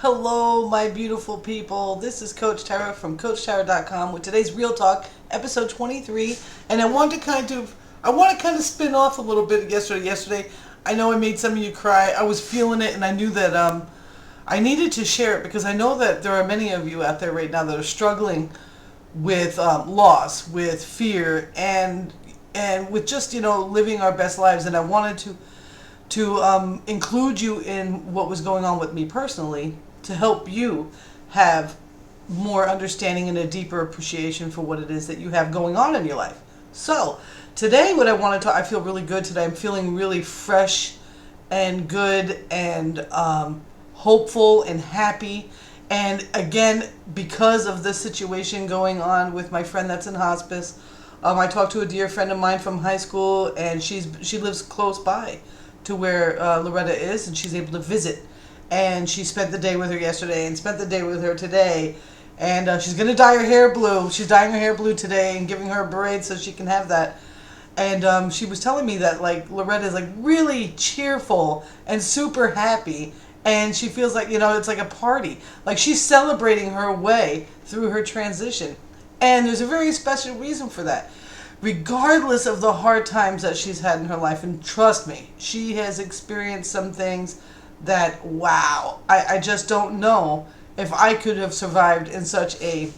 Hello, my beautiful people. This is Coach Tara from CoachTara.com with today's Real Talk, episode 23. And I want to kind of spin off a little bit yesterday. I know I made some of you cry. I was feeling it, and I knew that I needed to share it because I know that there are many of you out there right now that are struggling with loss, with fear, and with just living our best lives. And I wanted to include you in what was going on with me personally to help you have more understanding and a deeper appreciation for what it is that you have going on in your life. So today what I want to talk, I feel really good today. I'm feeling really fresh and good and hopeful and happy. And again, because of this situation going on with my friend that's in hospice, I talked to a dear friend of mine from high school, and she lives close by to where Loretta is, and she's able to visit. And she spent the day with her yesterday and spent the day with her today. And she's going to dye her hair blue. She's dyeing her hair blue today and giving her a braid so she can have that. And she was telling me that Loretta is really cheerful and super happy. And she feels like, it's like a party. Like she's celebrating her way through her transition. And there's a very special reason for that. Regardless of the hard times that she's had in her life, and trust me, she has experienced some things that, wow, I just don't know if I could have survived in such a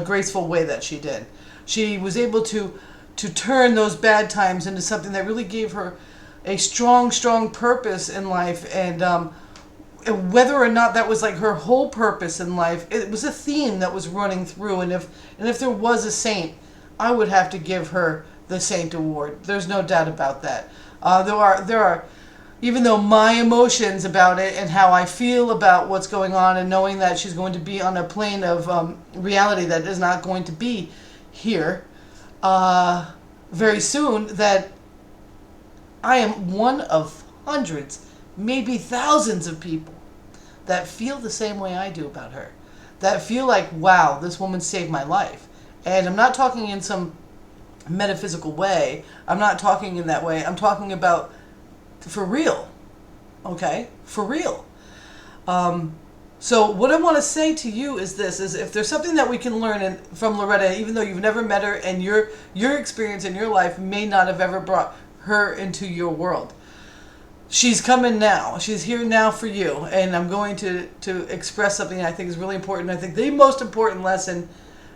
graceful way that she did. She was able to turn those bad times into something that really gave her a strong purpose in life. And whether or not that was her whole purpose in life, it was a theme that was running through. And if there was a saint, I would have to give her the Saint Award. There's no doubt about that. There are, even though my emotions about it and how I feel about what's going on, and knowing that she's going to be on a plane of reality that is not going to be here very soon, that I am one of hundreds, maybe thousands of people that feel the same way I do about her. That feel like, wow, this woman saved my life. And I'm not talking in some metaphysical way. I'm not talking in that way. I'm talking about for real. Okay? For real. So what I want to say to you is this, is if there's something that we can learn from Loretta, even though you've never met her and your experience in your life may not have ever brought her into your world. She's coming now. She's here now for you. And I'm going to express something I think is really important. I think the most important lesson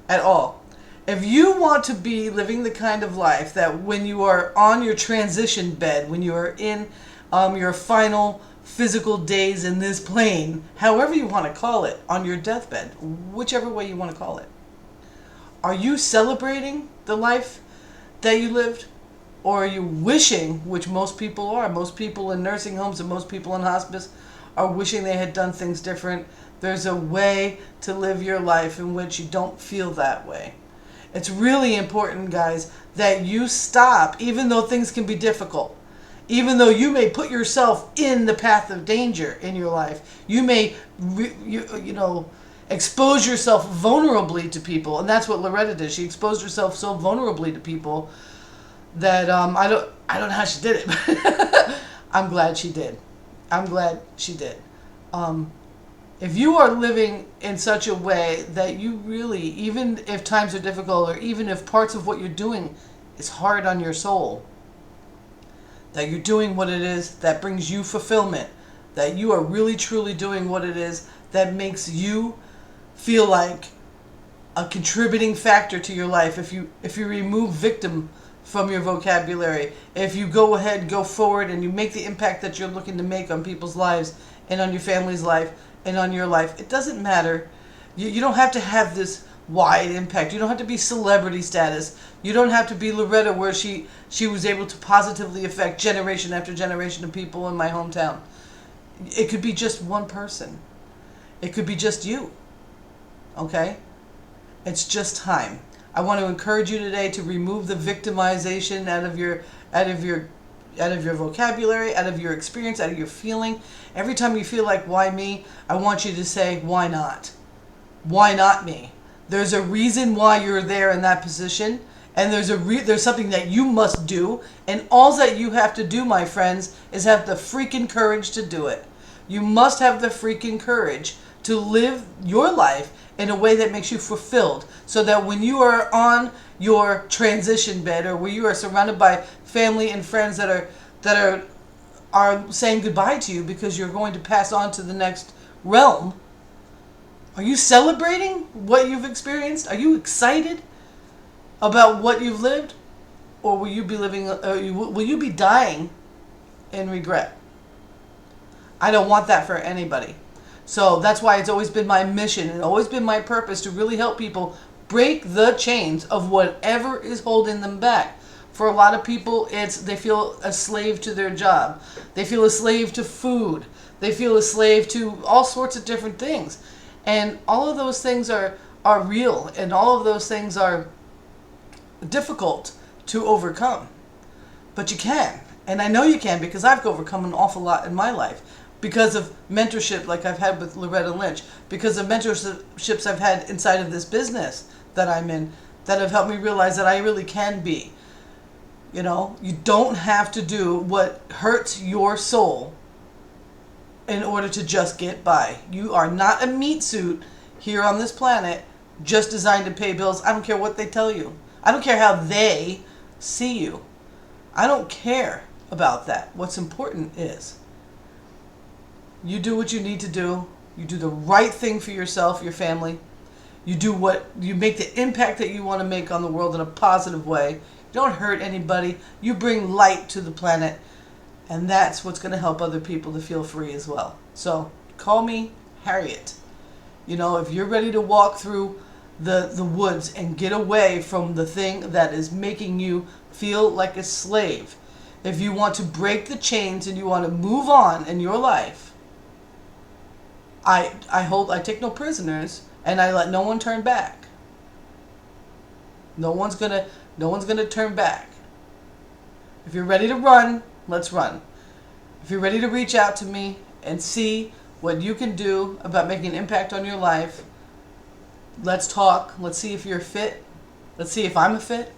at all. If you want to be living the kind of life that when you are on your transition bed, when you are in your final physical days in this plane, however you want to call it, on your deathbed, whichever way you want to call it, are you celebrating the life that you lived? Or are you wishing, which most people are, most people in nursing homes and most people in hospice are wishing they had done things different? There's a way to live your life in which you don't feel that way. It's really important, guys, that you stop, even though things can be difficult. Even though you may put yourself in the path of danger in your life. You may, expose yourself vulnerably to people. And that's what Loretta did. She exposed herself so vulnerably to people that I don't know how she did it. But I'm glad she did. I'm glad she did. If you are living in such a way that you really, even if times are difficult, or even if parts of what you're doing is hard on your soul, that you're doing what it is that brings you fulfillment, that you are really truly doing what it is that makes you feel like a contributing factor to your life, if you remove victim from your vocabulary, if you go ahead, go forward, and you make the impact that you're looking to make on people's lives and on your family's life and on your life, it doesn't matter. You don't have to have this wide impact. You don't have to be celebrity status. You don't have to be Loretta, where she was able to positively affect generation after generation of people in my hometown. It could be just one person. It could be just you. Okay? It's just time. I want to encourage you today to remove the victimization out of your vocabulary, out of your experience, out of your feeling. Every time you feel like, why me? I want you to say, why not? Why not me? There's a reason why you're there in that position, and there's something that you must do, and all that you have to do, my friends, is have the freaking courage to do it. You must have the freaking courage to live your life in a way that makes you fulfilled, so that when you are on your transition bed, or where you are surrounded by family and friends that are saying goodbye to you because you're going to pass on to the next realm, are you celebrating what you've experienced? Are you excited about what you've lived? Or will you be will you be dying in regret? I don't want that for anybody. So that's why it's always been my mission and always been my purpose to really help people break the chains of whatever is holding them back. For a lot of people, they feel a slave to their job. They feel a slave to food. They feel a slave to all sorts of different things. And all of those things are real, and all of those things are difficult to overcome. But you can. And I know you can, because I've overcome an awful lot in my life. Because of mentorship like I've had with Loretta Lynch. Because of mentorships I've had inside of this business that I'm in, that have helped me realize that I really can be. You know, you don't have to do what hurts your soul in order to just get by. You are not a meat suit here on this planet just designed to pay bills. I don't care what they tell you. I don't care how they see you. I don't care about that. What's important is you do what you need to do. You do the right thing for yourself, your family. You make the impact that you want to make on the world in a positive way. You don't hurt anybody. You bring light to the planet. And that's what's going to help other people to feel free as well. So call me Harriet. You know, if you're ready to walk through the woods and get away from the thing that is making you feel like a slave, if you want to break the chains and you want to move on in your life, I take no prisoners, and I let no one turn back. No one's gonna turn back. If you're ready to run, let's run. If you're ready to reach out to me and see what you can do about making an impact on your life, let's talk. Let's see if you're fit. Let's see if I'm a fit.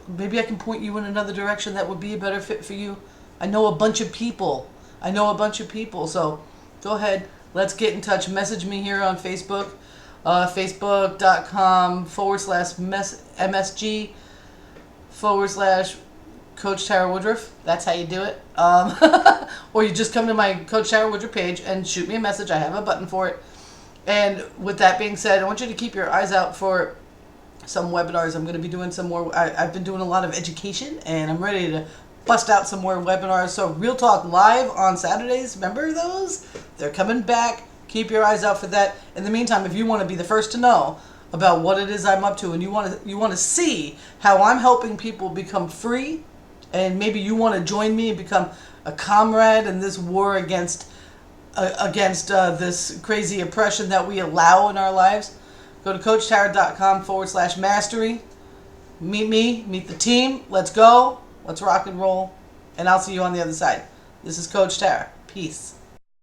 Maybe I can point you in another direction that would be a better fit for you. I know a bunch of people. So go ahead. Let's get in touch. Message me here on Facebook. Facebook.com/MSG/Coach Tara Woodruff. That's how you do it. Or you just come to my Coach Tara Woodruff page and shoot me a message. I have a button for it. And with that being said, I want you to keep your eyes out for some webinars. I'm going to be doing some more. I've been doing a lot of education, and I'm ready to bust out some more webinars. So Real Talk Live on Saturdays, remember those? They're coming back. Keep your eyes out for that. In the meantime, if you want to be the first to know about what it is I'm up to, and you want to see how I'm helping people become free, and maybe you want to join me and become a comrade in this war against this crazy oppression that we allow in our lives, go to CoachTara.com/mastery. Meet me, meet the team. Let's go. Let's rock and roll. And I'll see you on the other side. This is Coach Tara. Peace.